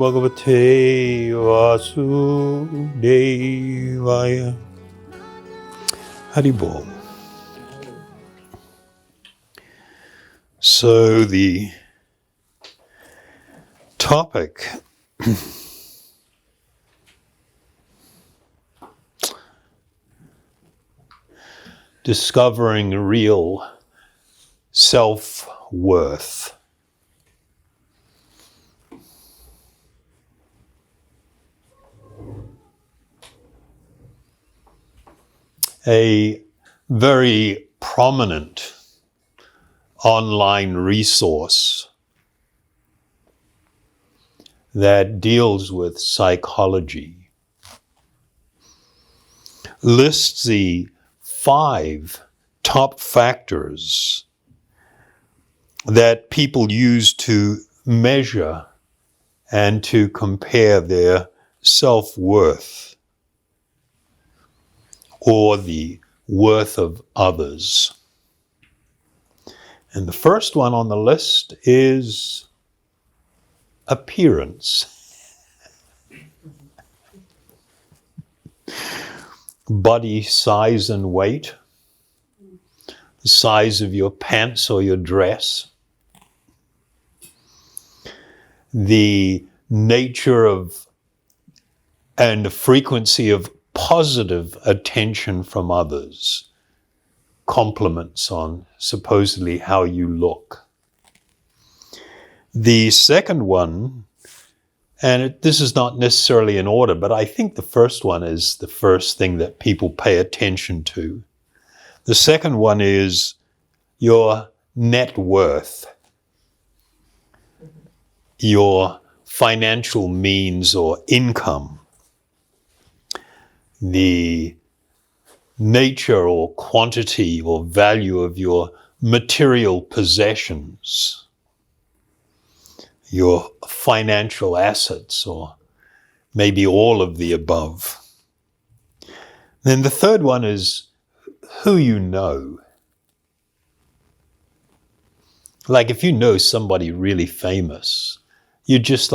Bhagavate Vasudevaya. Haribol. So the topic discovering real self-worth. A very prominent online resource that deals with psychology lists the 5 top factors that people use to measure and to compare their self-worth or the worth of others. And the first one on the list is appearance. Body size and weight, the size of your pants or your dress, the nature of and the frequency of positive attention from others, compliments on supposedly how you look. The second one, and this is not necessarily in order, but I think the first one is the first thing that people pay attention to. The second one is your net worth, your financial means or income, the nature or quantity or value of your material possessions, your financial assets, or maybe all of the above. Then the third one is who you know. Like if you know somebody really famous, you're just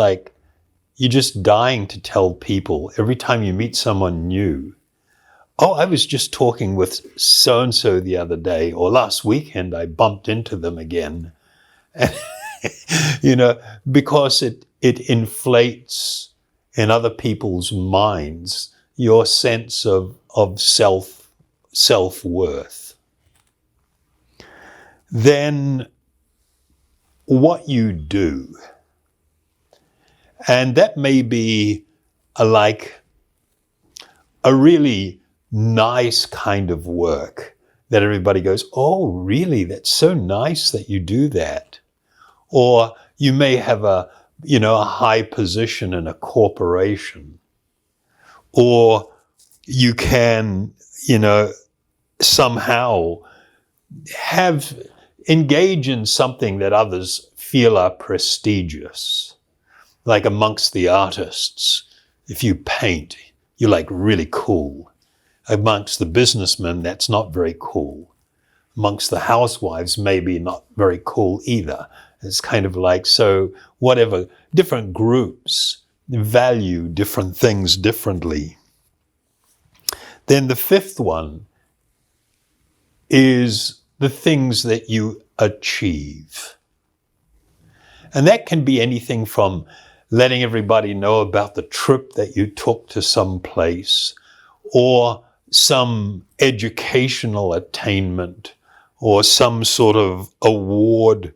dying to tell people every time you meet someone new, oh, I was just talking with so-and-so the other day, or last weekend I bumped into them again. Because it inflates in other people's minds your sense of self-worth. Then what you do, and that may be a really nice kind of work that everybody goes, oh, really? That's so nice that you do that. Or you may have a high position in a corporation. Or you can, somehow engage in something that others feel are prestigious. Like amongst the artists, if you paint, you're really cool. Amongst the businessmen, that's not very cool. Amongst the housewives, maybe not very cool either. It's kind of so whatever, different groups value different things differently. Then the fifth one is the things that you achieve. And that can be anything from letting everybody know about the trip that you took to some place, or some educational attainment, or some sort of award,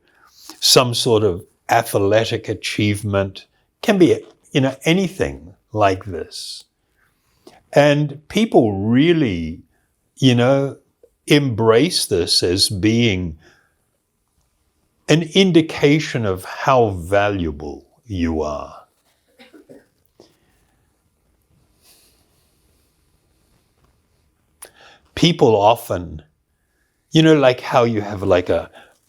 some sort of athletic achievement. Can be, anything like this. And people really, embrace this as being an indication of how valuable you are. People often, like how you have what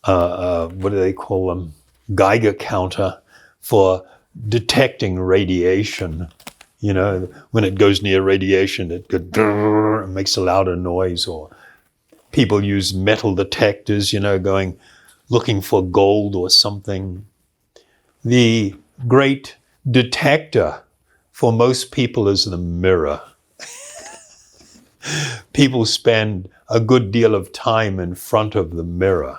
do they call them? Geiger counter for detecting radiation. When it goes near radiation, it makes a louder noise. Or people use metal detectors, looking for gold or something. The great detector for most people is the mirror. People spend a good deal of time in front of the mirror,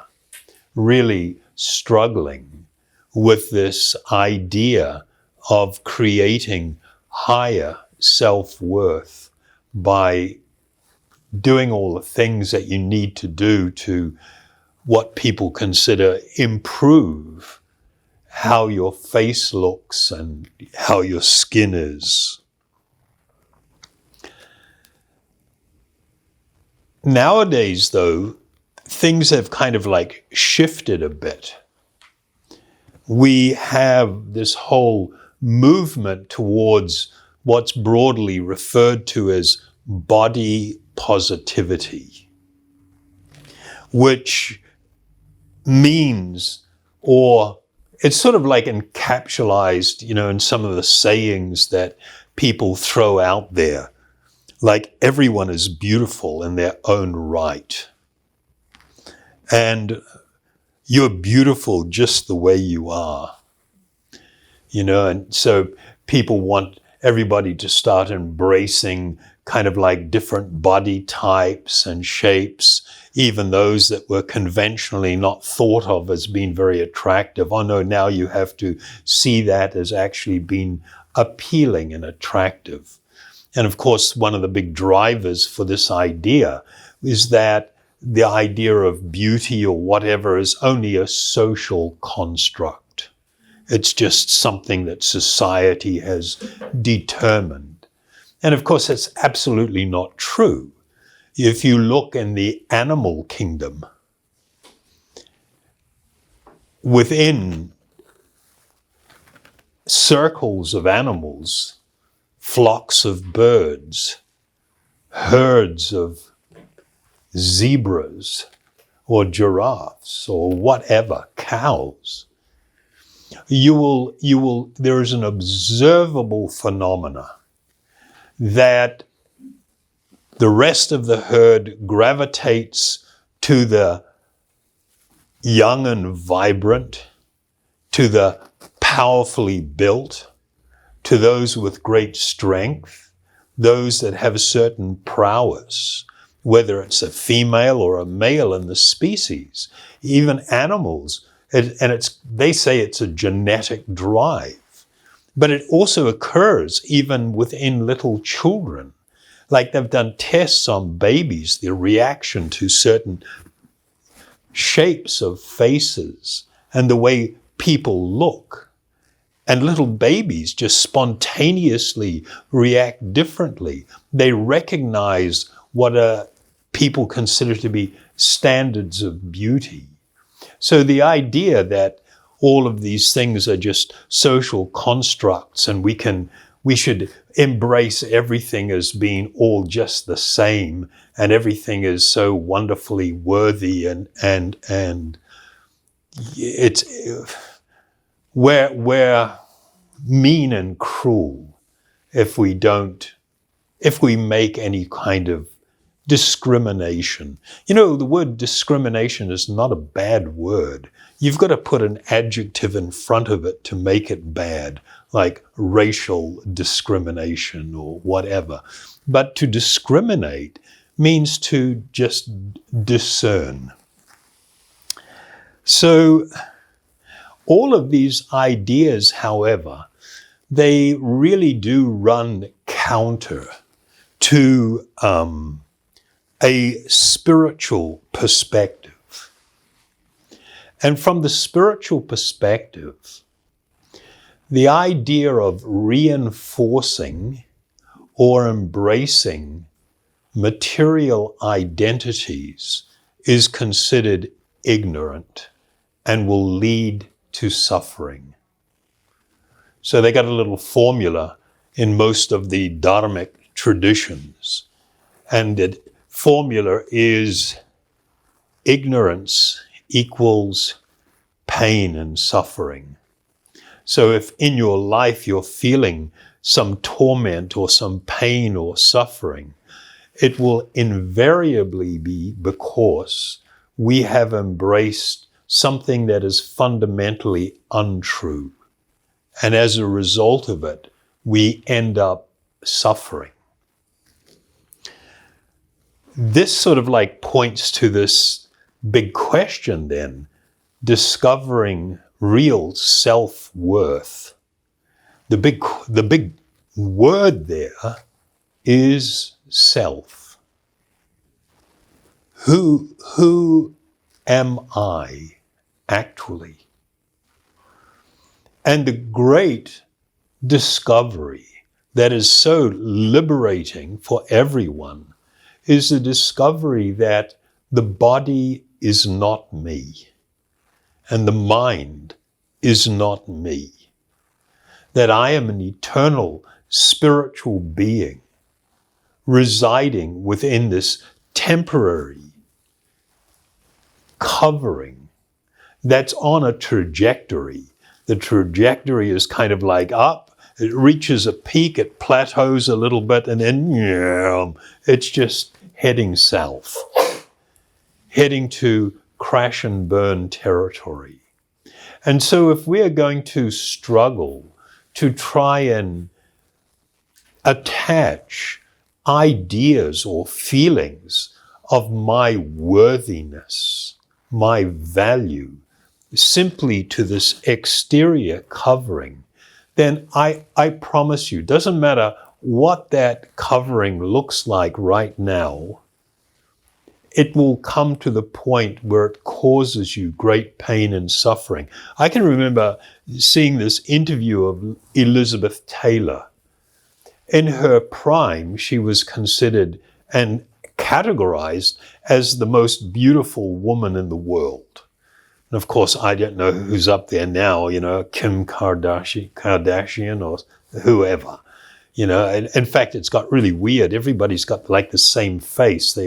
really struggling with this idea of creating higher self-worth by doing all the things that you need to do to what people consider improve how your face looks and how your skin is. Nowadays, though, things have kind of like shifted a bit. We have this whole movement towards what's broadly referred to as body positivity, which means, or it's sort of like encapsulated, in some of the sayings that people throw out there, like everyone is beautiful in their own right. And you're beautiful just the way you are. And so people want everybody to start embracing kind of like different body types and shapes, even those that were conventionally not thought of as being very attractive. Oh no, now you have to see that as actually being appealing and attractive. And of course, one of the big drivers for this idea is that the idea of beauty or whatever is only a social construct. It's just something that society has determined. And of course, that's absolutely not true. If you look in the animal kingdom, within circles of animals, flocks of birds, herds of zebras or giraffes or whatever, cows, there is an observable phenomena that the rest of the herd gravitates to the young and vibrant, to the powerfully built, to those with great strength, those that have a certain prowess, whether it's a female or a male in the species, even animals. They say it's a genetic drive, but it also occurs even within little children. Like they've done tests on babies, their reaction to certain shapes of faces and the way people look. And little babies just spontaneously react differently. They recognize what people consider to be standards of beauty. So the idea that all of these things are just social constructs and we should embrace everything as being all just the same and everything is so wonderfully worthy and it's we're mean and cruel if we make any kind of discrimination. The word discrimination is not a bad word. You've got to put an adjective in front of it to make it bad, like racial discrimination or whatever. But to discriminate means to just discern. So all of these ideas, however, they really do run counter to a spiritual perspective. And from the spiritual perspective, the idea of reinforcing or embracing material identities is considered ignorant and will lead to suffering. So they got a little formula in most of the Dharmic traditions, and the formula is ignorance equals pain and suffering. So if in your life you're feeling some torment or some pain or suffering, it will invariably be because we have embraced something that is fundamentally untrue And as a result of it, we end up suffering. This sort of like points to this big question then, discovering real self-worth. The big word there is self. Who am I actually? And the great discovery that is so liberating for everyone is the discovery that the body is not me and the mind is not me. That I am an eternal spiritual being residing within this temporary covering that's on a trajectory. The trajectory is kind of like up, it reaches a peak, it plateaus a little bit, and then it's just heading south, heading to crash and burn territory. And so if we are going to struggle to try and attach ideas or feelings of my worthiness, my value, simply to this exterior covering, then I promise you, doesn't matter what that covering looks like right now, it will come to the point where it causes you great pain and suffering. I can remember seeing this interview of Elizabeth Taylor. In her prime, she was considered and categorized as the most beautiful woman in the world. And of course, I don't know who's up there now, Kim Kardashian or whoever. In fact, it's got really weird. Everybody's got like the same face.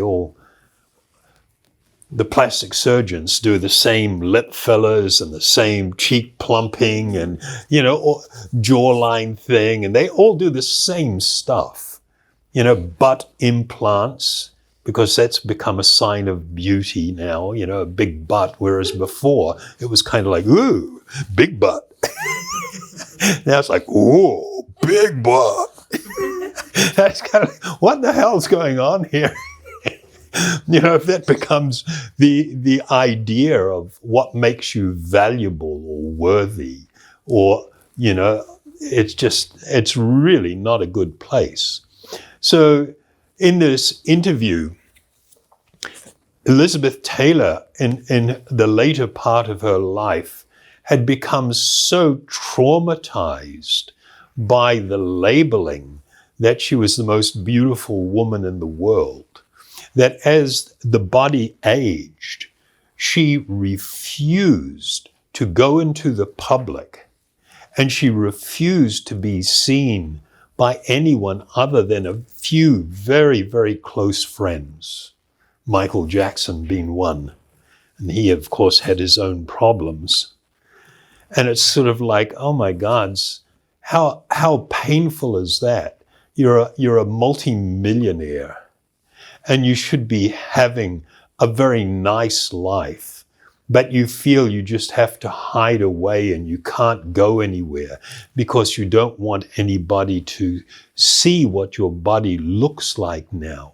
The plastic surgeons do the same lip fillers and the same cheek plumping and, jawline thing. And they all do the same stuff, butt implants, because that's become a sign of beauty now, a big butt. Whereas before it was kind of like, ooh, big butt. Now it's like, ooh, big butt. That's kind of, what the hell's going on here? If that becomes the idea of what makes you valuable or worthy, or, it's really not a good place. So in this interview, Elizabeth Taylor, in the later part of her life, had become so traumatized by the labeling that she was the most beautiful woman in the world, that as the body aged, she refused to go into the public, and she refused to be seen by anyone other than a few very, very close friends, Michael Jackson being one. And he, of course, had his own problems. And it's sort of like, oh my God, how painful is that? You're a multi-millionaire, and you should be having a very nice life, but you feel you just have to hide away and you can't go anywhere because you don't want anybody to see what your body looks like now,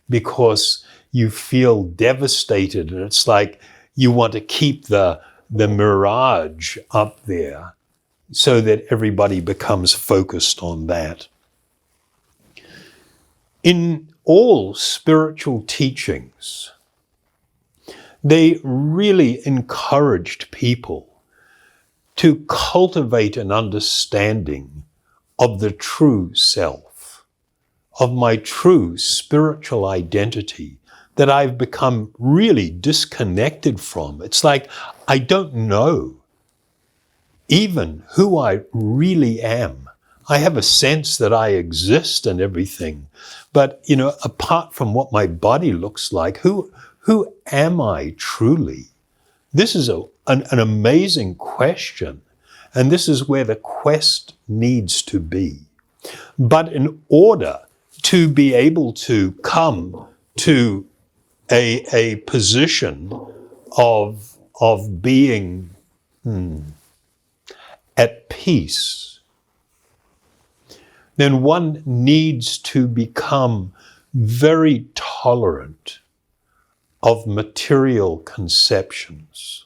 because you feel devastated, and it's like you want to keep the mirage up there so that everybody becomes focused on that. In all spiritual teachings, they really encouraged people to cultivate an understanding of the true self, of my true spiritual identity that I've become really disconnected from. It's like I don't know even who I really am. I have a sense that I exist and everything, but apart from what my body looks like, who am I truly? This is an amazing question, and this is where the quest needs to be. But in order to be able to come to a position of being at peace, then one needs to become very tolerant of material conceptions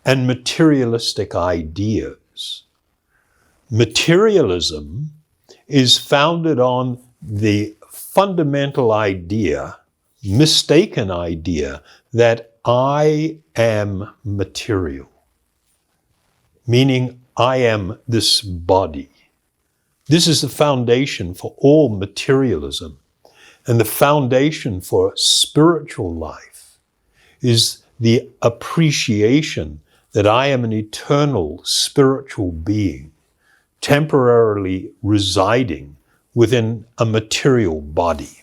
and materialistic ideas. Materialism is founded on the fundamental idea, mistaken idea, that I am material, meaning I am this body. This is the foundation for all materialism. And the foundation for spiritual life is the appreciation that I am an eternal spiritual being, temporarily residing within a material body.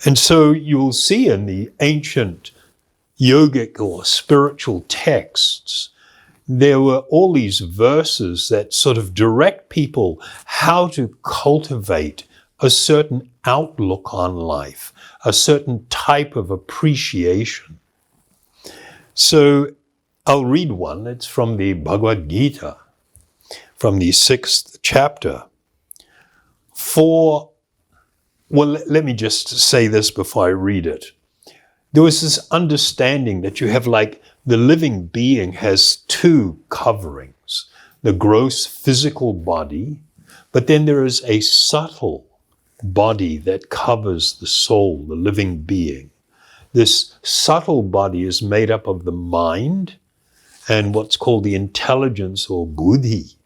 And so you'll see in the ancient yogic or spiritual texts, there were all these verses that sort of direct people how to cultivate a certain outlook on life, a certain type of appreciation. So I'll read one. It's from the Bhagavad Gita, from the 6th chapter. Let me just say this before I read it. There was this understanding that you have, like, the living being has two coverings, the gross physical body, but then there is a subtle body that covers the soul, the living being. This subtle body is made up of the mind and what's called the intelligence or buddhi,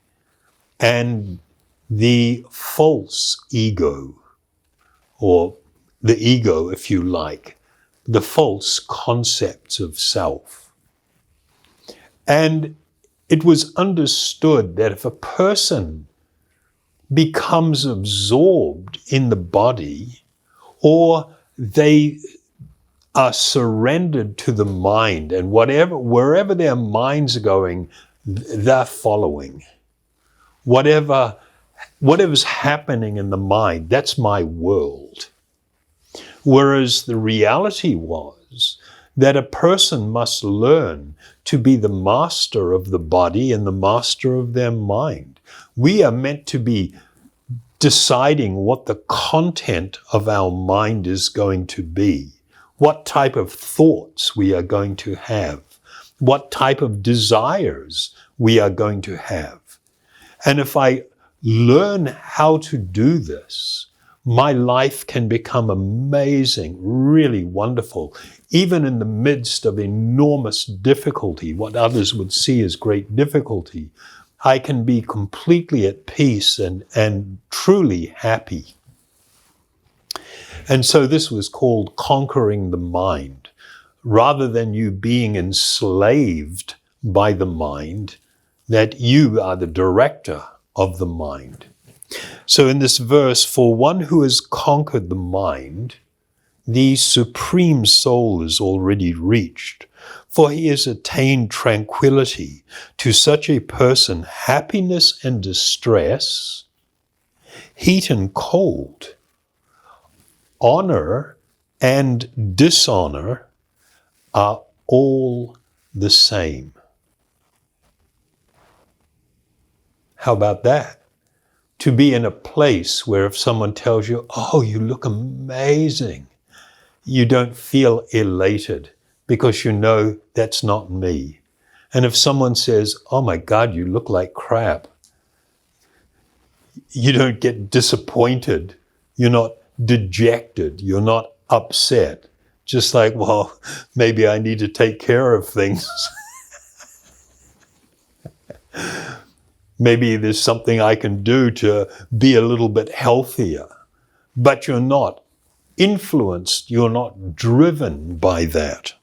and the false ego, or the ego, if you like, the false concepts of self. And it was understood that if a person becomes absorbed in the body, or they are surrendered to the mind, and wherever their mind's going, they're following. Whatever's happening in the mind, that's my world. Whereas the reality was that a person must learn to be the master of the body and the master of their mind. We are meant to be deciding what the content of our mind is going to be, what type of thoughts we are going to have, what type of desires we are going to have. And if I learn how to do this, my life can become amazing, really wonderful, even in the midst of enormous difficulty, what others would see as great difficulty. I can be completely at peace and truly happy. And so this was called conquering the mind. Rather than you being enslaved by the mind, that you are the director of the mind. So in this verse, for one who has conquered the mind, the supreme soul is already reached, for he has attained tranquility. To such a person, happiness and distress, heat and cold, honor and dishonor are all the same. How about that? To be in a place where if someone tells you, oh, you look amazing, you don't feel elated because you know that's not me. And if someone says, oh my God, you look like crap, you don't get disappointed. You're not dejected. You're not upset. Just like, well, maybe I need to take care of things. Maybe there's something I can do to be a little bit healthier. But you're not influenced, you're not driven by that.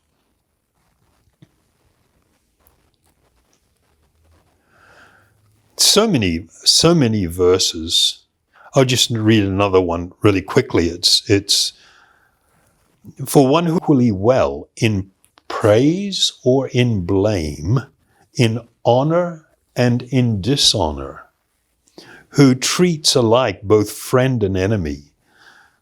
So many verses. I'll just read another one really quickly. It's for one who equally well in praise or in blame, in honor and in dishonor, who treats alike both friend and enemy,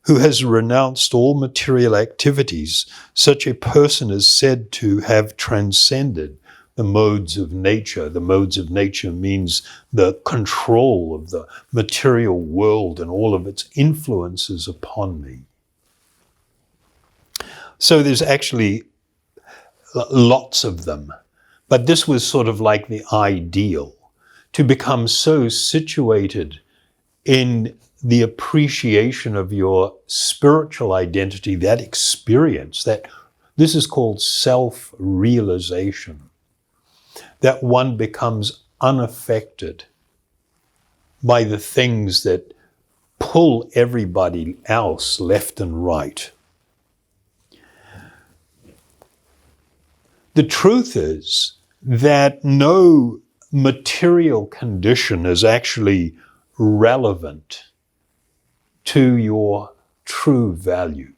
who has renounced all material activities, such a person is said to have transcended the modes of nature. The modes of nature means the control of the material world and all of its influences upon me. So there's actually lots of them. But this was sort of like the ideal, to become so situated in the appreciation of your spiritual identity, that experience, that this is called self-realization, that one becomes unaffected by the things that pull everybody else left and right. The truth is that no material condition is actually relevant to your true value.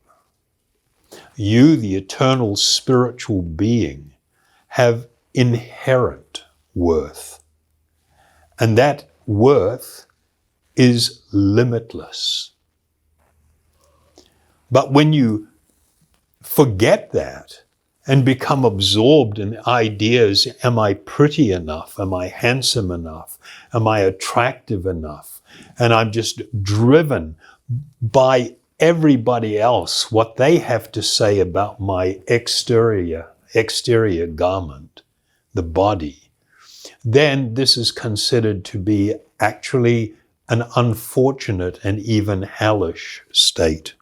You, the eternal spiritual being, have inherent worth. And that worth is limitless. But when you forget that and become absorbed in ideas, am I pretty enough? Am I handsome enough? Am I attractive enough? And I'm just driven by everybody else, what they have to say about my exterior garment, the body. Then this is considered to be actually an unfortunate and even hellish state.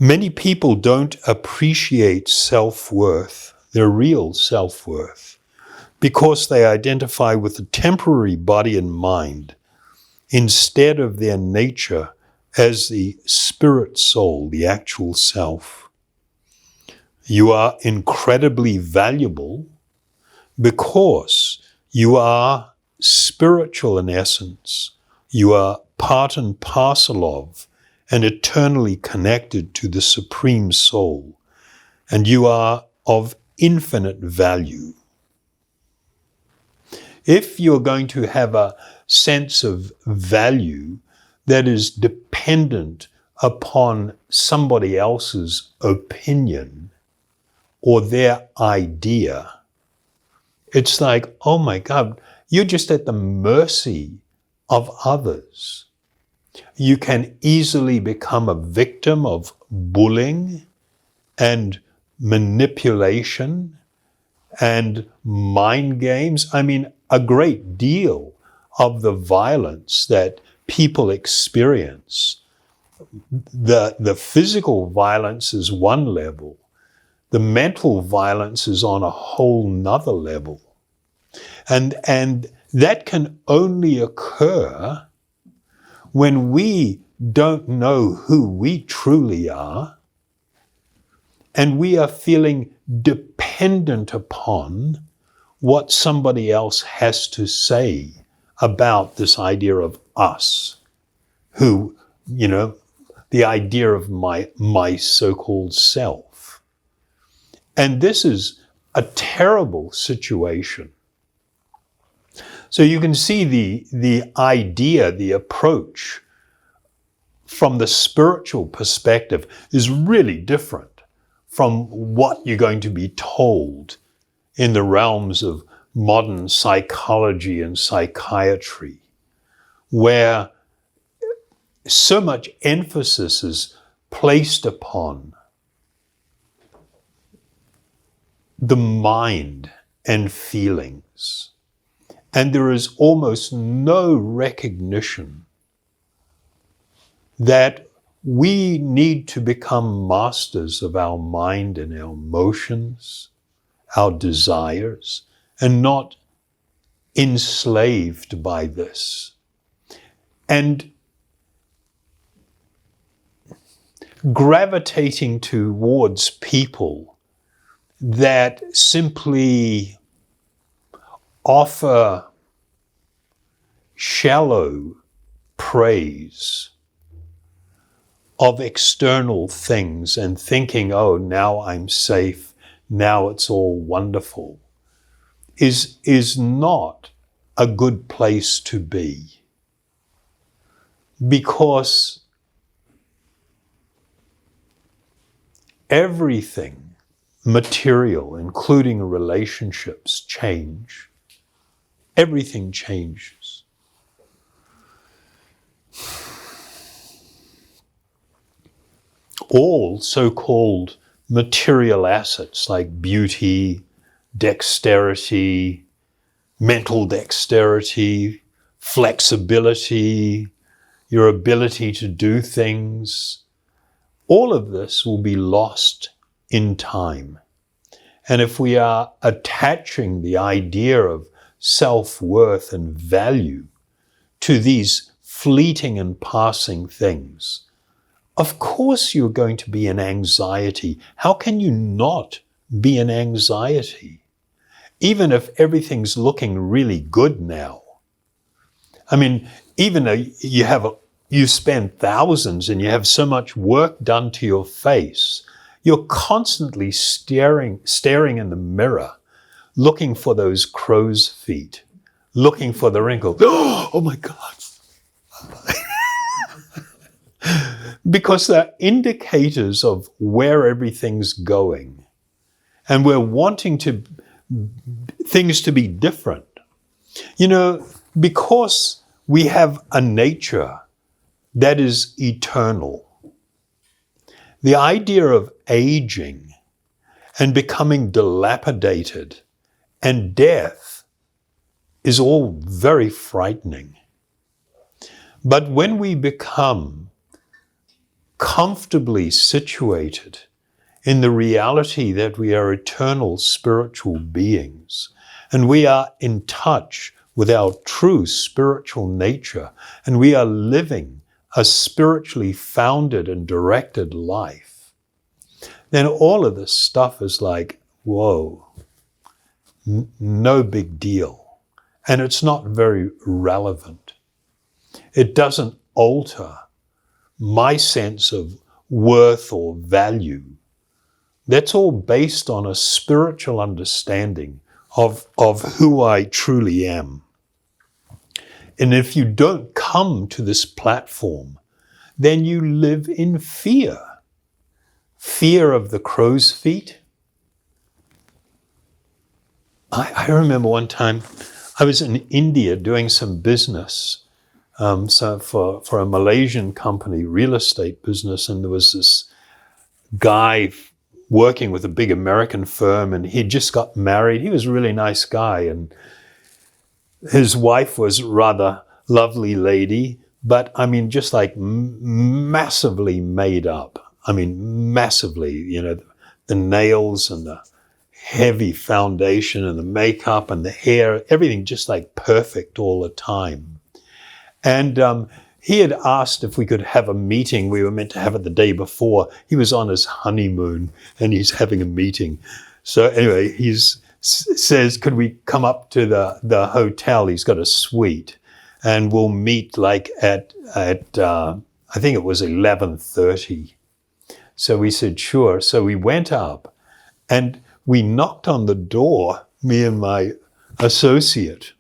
Many people don't appreciate self-worth, their real self-worth, because they identify with the temporary body and mind instead of their nature as the spirit soul, the actual self. You are incredibly valuable because you are spiritual in essence. You are part and parcel of and eternally connected to the Supreme Soul, and you are of infinite value. If you're going to have a sense of value that is dependent upon somebody else's opinion or their idea, it's like, oh my God, you're just at the mercy of others. You can easily become a victim of bullying and manipulation and mind games. I mean, a great deal of the violence that people experience, the physical violence is one level, the mental violence is on a whole nother level. And that can only occur when we don't know who we truly are, and we are feeling dependent upon what somebody else has to say about this idea of us, who, the idea of my so-called self. And this is a terrible situation. So you can see the idea, the approach from the spiritual perspective is really different from what you're going to be told in the realms of modern psychology and psychiatry, where so much emphasis is placed upon the mind and feelings. And there is almost no recognition that we need to become masters of our mind and our emotions, our desires, and not enslaved by this. And gravitating towards people that simply offer shallow praise of external things and thinking, oh, now I'm safe, now it's all wonderful, is not a good place to be. Because everything material, including relationships, change. Everything changes. All so-called material assets like beauty, dexterity, mental dexterity, flexibility, your ability to do things, all of this will be lost in time. And if we are attaching the idea of self-worth and value to these fleeting and passing things, of course you're going to be in anxiety. How can you not be in anxiety? Even if everything's looking really good now. I mean, even though you spend thousands and you have so much work done to your face, you're constantly staring in the mirror, looking for those crow's feet, looking for the wrinkle. Oh my God. Because they're indicators of where everything's going. And we're wanting things to be different. You know, because we have a nature that is eternal. The idea of aging and becoming dilapidated and death is all very frightening. But when we become comfortably situated in the reality that we are eternal spiritual beings, and we are in touch with our true spiritual nature, and we are living a spiritually founded and directed life, then all of this stuff is like, whoa, no big deal. And it's not very relevant. It doesn't alter my sense of worth or value. That's all based on a spiritual understanding of who I truly am. And if you don't come to this platform, then you live in fear. Fear of the crow's feet. I remember one time I was in India doing some business, so for a Malaysian company, real estate business, and there was this guy working with a big American firm, and he just got married. He was a really nice guy, and his wife was rather lovely lady, but I mean, just like massively made up. I mean, massively, you know, the nails and the heavy foundation and the makeup and the hair, everything just like perfect all the time. And he had asked if we could have a meeting. We were meant to have it the day before. He was on his honeymoon and he's having a meeting. So anyway, he says, could we come up to the hotel? He's got a suite and we'll meet like at I think it was 11:30. So we said, sure. So we went up and we knocked on the door, me and my associate,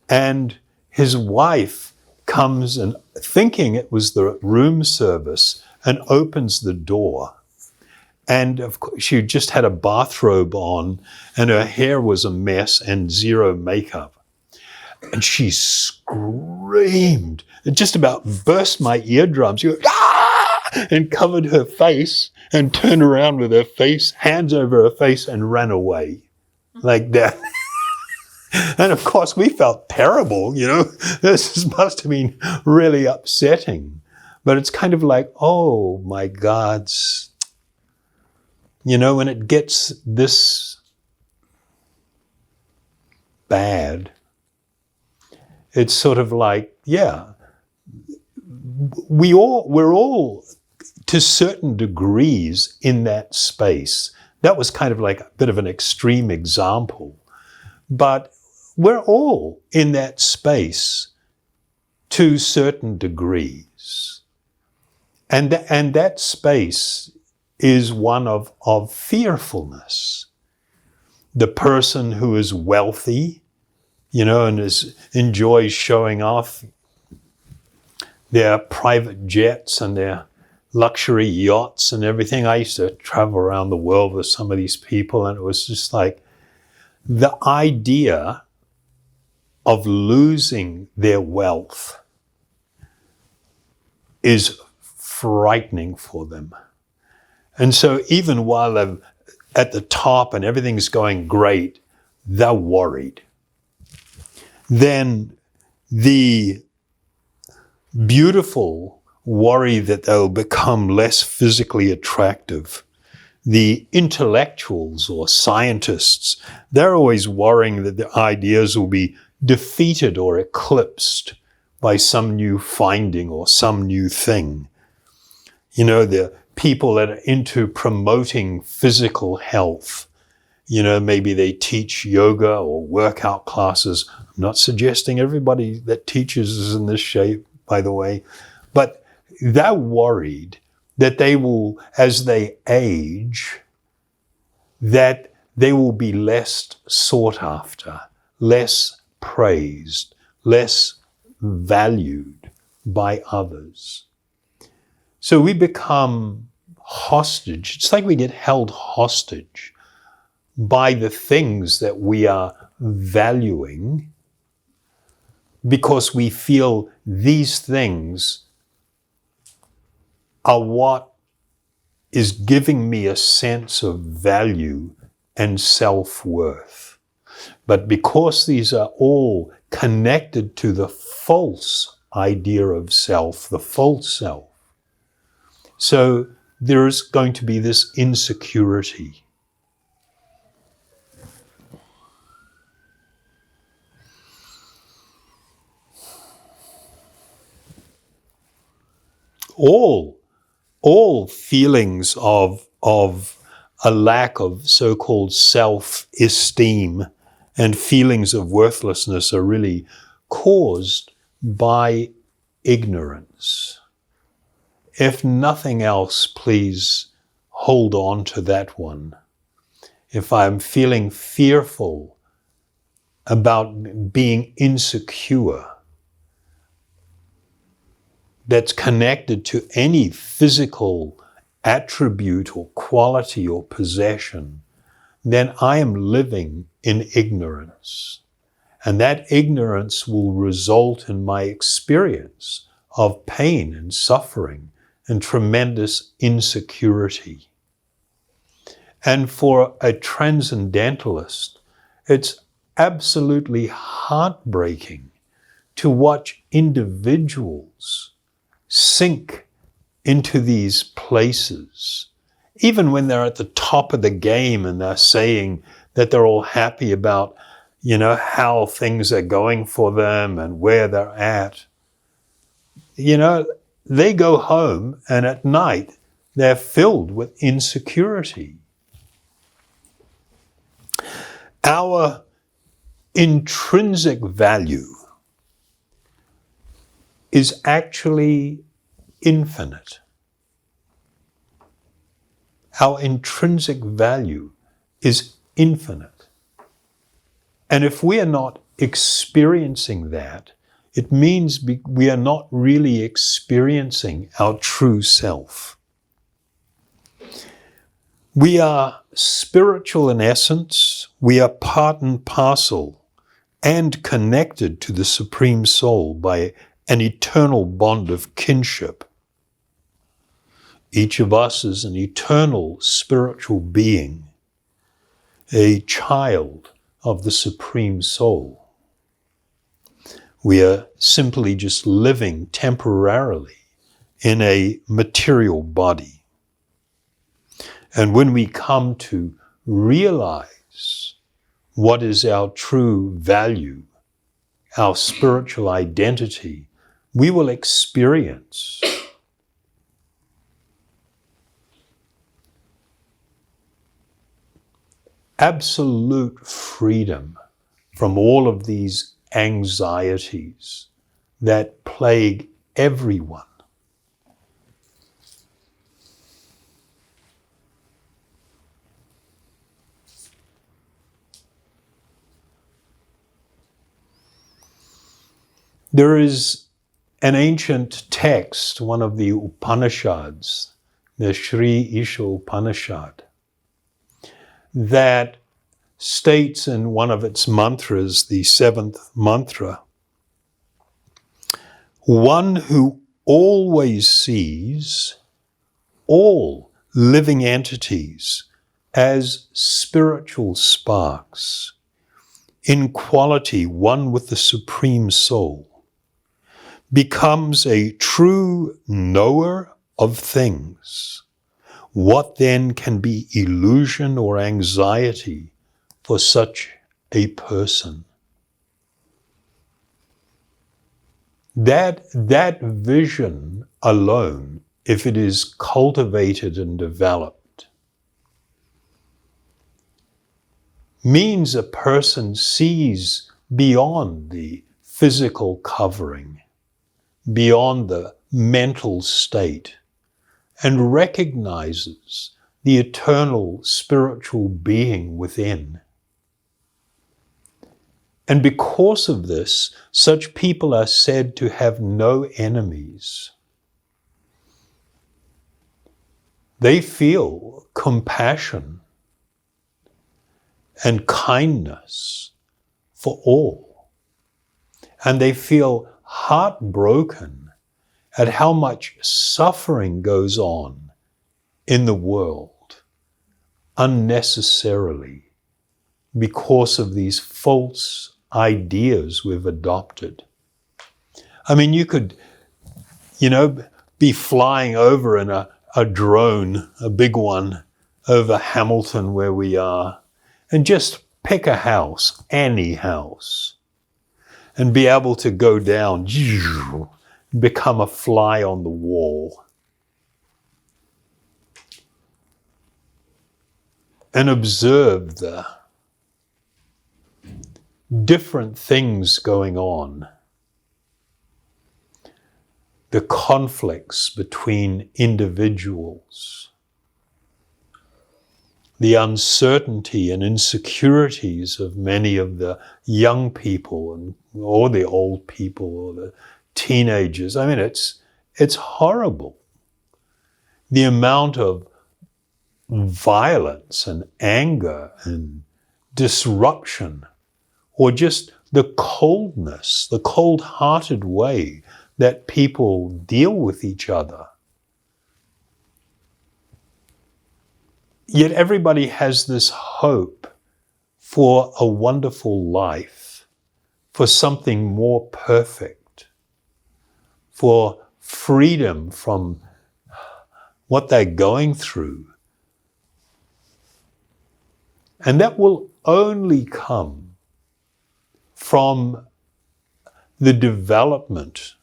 and his wife comes and thinking it was the room service and opens the door. And of course, she just had a bathrobe on and her hair was a mess and zero makeup. And she screamed. It just about burst my eardrums. She went, ah! And covered her face and turned around with her face, hands over her face, and ran away like that. And of course, we felt terrible, you know. This must have been really upsetting. But it's kind of like, oh my God. You know, when it gets this bad, it's sort of like, yeah, we're all to certain degrees in that space. That was kind of like a bit of an extreme example. But we're all in that space to certain degrees. And that space is one of fearfulness. The person who is wealthy, you know, and enjoys showing off their private jets and their luxury yachts and everything. I used to travel around the world with some of these people, and it was just like the idea of losing their wealth is frightening for them. And so even while they're at the top and everything's going great, they're worried. Then the beautiful worry that they'll become less physically attractive. The intellectuals or scientists, they're always worrying that their ideas will be defeated or eclipsed by some new finding or some new thing. You know, the people that are into promoting physical health, you know, maybe they teach yoga or workout classes. I'm not suggesting everybody that teaches is in this shape, by the way, but they're worried that they will, as they age, that they will be less sought after, less praised, less valued by others. So we become hostage. It's like we get held hostage by the things that we are valuing because we feel these things are what is giving me a sense of value and self-worth. But because these are all connected to the false idea of self, the false self, so there's going to be this insecurity. All feelings of a lack of so-called self-esteem and feelings of worthlessness are really caused by ignorance. If nothing else, please hold on to that one. If I'm feeling fearful about being insecure, that's connected to any physical attribute or quality or possession, then I am living in ignorance. And that ignorance will result in my experience of pain and suffering and tremendous insecurity. And for a transcendentalist, it's absolutely heartbreaking to watch individuals sink into these places, even when they're at the top of the game and they're saying that they're all happy about, you know, how things are going for them and where they're at. You know, they go home and at night they're filled with insecurity. Our intrinsic value is actually infinite. Our intrinsic value is infinite. And if we are not experiencing that, it means we are not really experiencing our true self. We are spiritual in essence. We are part and parcel and connected to the Supreme Soul by an eternal bond of kinship. Each of us is an eternal spiritual being, a child of the Supreme Soul. We are simply just living temporarily in a material body. And when we come to realize what is our true value, our spiritual identity, we will experience absolute freedom from all of these anxieties that plague everyone. There is an ancient text, one of the Upanishads, the Sri Isha Upanishad, that states in one of its mantras, the seventh mantra, one who always sees all living entities as spiritual sparks, in quality one with the Supreme Soul, becomes a true knower of things. What then can be illusion or anxiety for such a person? That vision alone, if it is cultivated and developed, means a person sees beyond the physical covering, beyond the mental state, and recognizes the eternal spiritual being within. And because of this, such people are said to have no enemies. They feel compassion and kindness for all. And they feel heartbroken at how much suffering goes on in the world unnecessarily because of these false ideas we've adopted. I mean, you could, be flying over in a drone, a big one, over Hamilton where we are, and just pick a house, any house, and be able to go down, become a fly on the wall, and observe the different things going on, the conflicts between individuals, the uncertainty and insecurities of many of the young people or the old people or the teenagers. I mean, it's horrible. The amount of violence and anger and disruption, or just the coldness, the cold-hearted way that people deal with each other. Yet everybody has this hope for a wonderful life, for something more perfect, for freedom from what they're going through. And that will only come from the development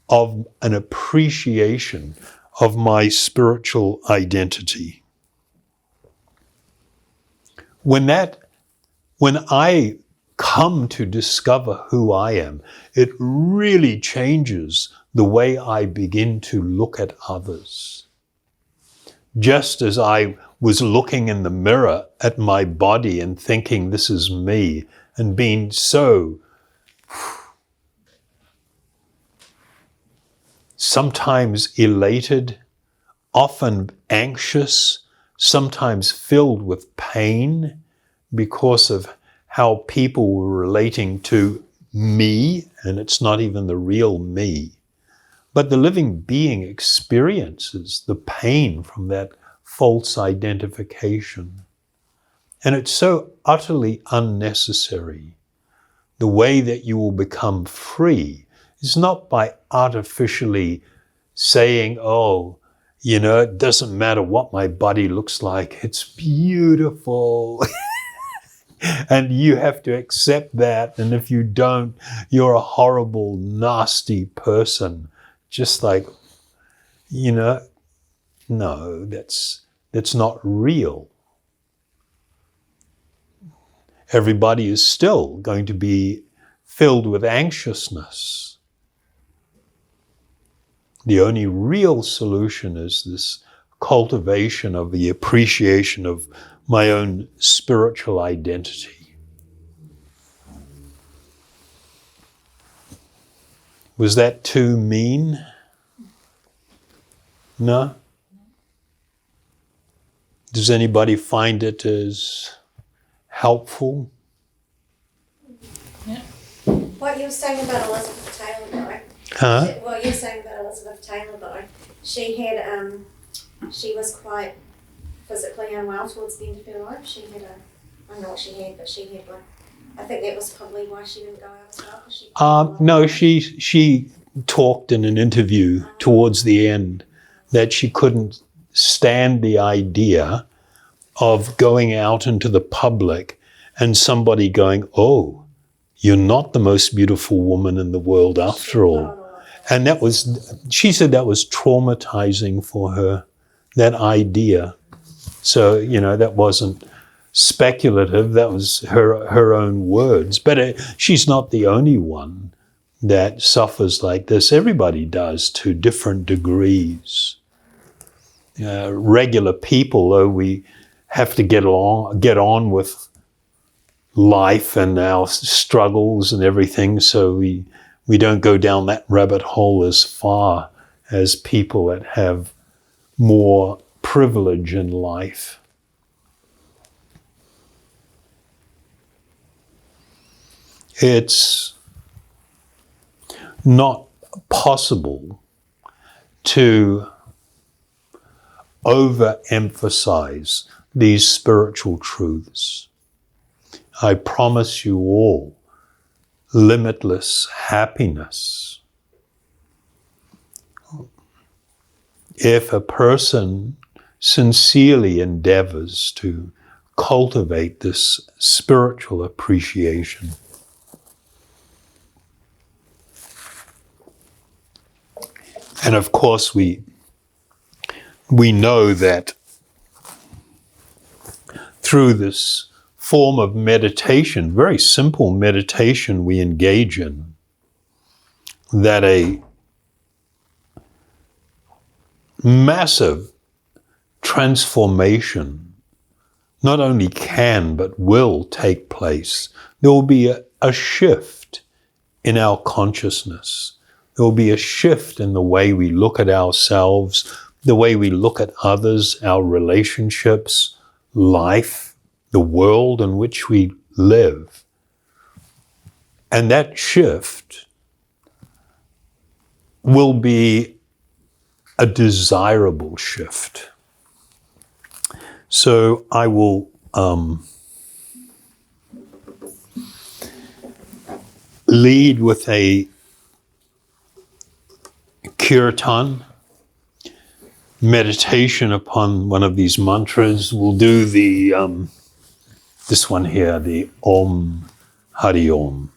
of an appreciation of my spiritual identity. When I come to discover who I am, it really changes the way I begin to look at others. Just as I was looking in the mirror at my body and thinking this is me, and being so sometimes elated, often anxious, sometimes filled with pain because of how people were relating to me, and it's not even the real me. But the living being experiences the pain from that false identification. And it's so utterly unnecessary. The way that you will become free is not by artificially saying, it doesn't matter what my body looks like, it's beautiful. And you have to accept that. And if you don't, you're a horrible, nasty person. Just like, no, that's not real. Everybody is still going to be filled with anxiousness. The only real solution is this cultivation of the appreciation of my own spiritual identity. Was that too mean? No? Does anybody find it as helpful? Yeah. What you were saying about Elizabeth Taylor, though. Huh? What you were saying about Elizabeth Taylor, though. She had, she was quite physically unwell towards the end of her life. She had I don't know what she had, but she had one. I think that was probably why she didn't go out as well. 'Cause she No, she talked in an interview towards the end that she couldn't stand the idea of going out into the public and somebody going, "Oh, you're not the most beautiful woman in the world after all." And she said that was traumatizing for her, that idea. So, that wasn't speculative, that was her own words. But she's not the only one that suffers like this. Everybody does to different degrees. Regular people, though, we have to get on with life and our struggles and everything, so we don't go down that rabbit hole as far as people that have more privilege in life. It's not possible to overemphasize these spiritual truths. I promise you all limitless happiness. If a person sincerely endeavors to cultivate this spiritual appreciation. And of course, we know that through this form of meditation, very simple meditation we engage in, that a massive transformation not only can but will take place. There will be a shift in our consciousness. There will be a shift in the way we look at ourselves, the way we look at others, our relationships, life, the world in which we live. And that shift will be a desirable shift. So I will lead with a kirtan, meditation upon one of these mantras. We'll do the this one here, the Om Hari Om.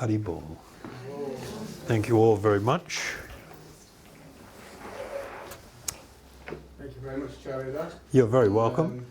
Haribol. Thank you all very much. Thank you very much, Charlie. That. You're very welcome.